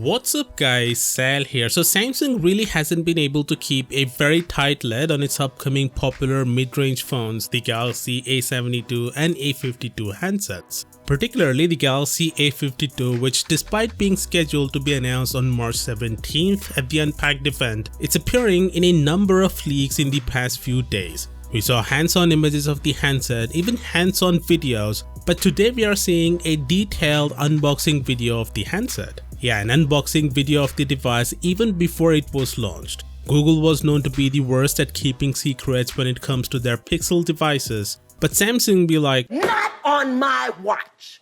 What's up guys, Sal here. So Samsung really hasn't been able to keep a very tight lid on its upcoming popular mid-range phones, the Galaxy A72 and A52 handsets. Particularly the Galaxy A52, which despite being scheduled to be announced on March 17th at the Unpacked event, it's appearing in a number of leaks in the past few days. We saw hands-on images of the handset, even hands-on videos, but today we are seeing a detailed unboxing video of the handset. Yeah, an unboxing video of the device even before it was launched. Google was known to be the worst at keeping secrets when it comes to their Pixel devices, but Samsung be like, "Not on my watch!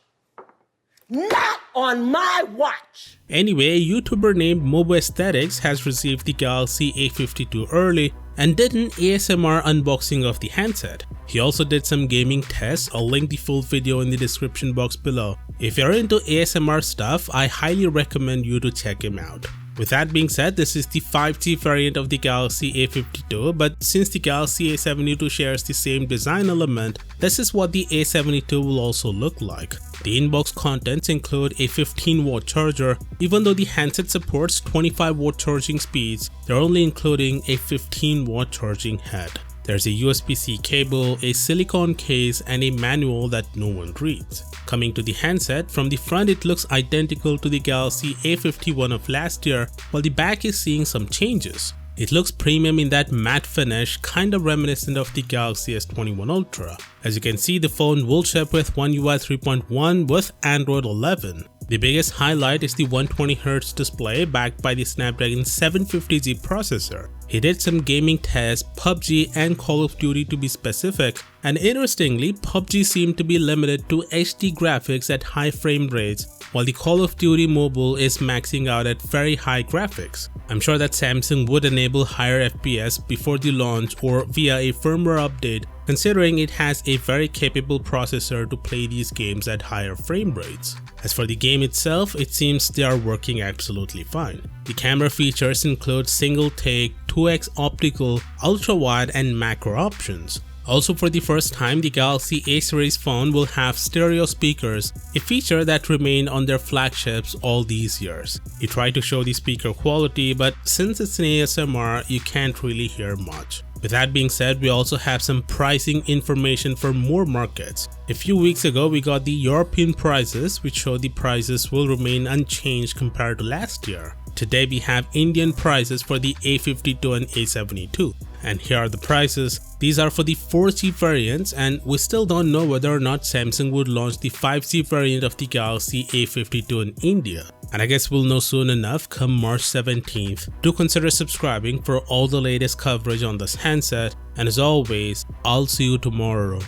Not on my watch!" Anyway, a YouTuber named Mobo Aesthetics has received the Galaxy A52 early and did an ASMR unboxing of the handset. He also did some gaming tests. I'll link the full video in the description box below. If you're into ASMR stuff, I highly recommend you to check him out. With that being said, this is the 5G variant of the Galaxy A52, but since the Galaxy A72 shares the same design element, this is what the A72 will also look like. The inbox contents include a 15-watt charger. Even though the handset supports 25-watt charging speeds, they're only including a 15-watt charging head. There's a USB-C cable, a silicone case, and a manual that no one reads. Coming to the handset, from the front it looks identical to the Galaxy A51 of last year, while the back is seeing some changes. It looks premium in that matte finish, kinda reminiscent of the Galaxy S21 Ultra. As you can see, the phone will ship with One UI 3.1 with Android 11. The biggest highlight is the 120Hz display backed by the Snapdragon 750G processor. He did some gaming tests, PUBG and Call of Duty to be specific, and interestingly, PUBG seemed to be limited to HD graphics at high frame rates, while the Call of Duty mobile is maxing out at very high graphics. I'm sure that Samsung would enable higher FPS before the launch or via a firmware update, considering it has a very capable processor to play these games at higher frame rates. As for the game itself, it seems they are working absolutely fine. The camera features include single take, 2x optical, ultra wide and macro options. Also, for the first time, the Galaxy A series phone will have stereo speakers, a feature that remained on their flagships all these years. You try to show the speaker quality, but since it's an ASMR, you can't really hear much. With that being said, we also have some pricing information for more markets. A few weeks ago, we got the European prices, which show the prices will remain unchanged compared to last year. Today we have Indian prices for the A52 and A72. And here are the prices. These are for the 4G variants, and we still don't know whether or not Samsung would launch the 5G variant of the Galaxy A52 in India. And I guess we'll know soon enough come March 17th. Do consider subscribing for all the latest coverage on this handset, and as always, I'll see you tomorrow.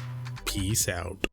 Peace out.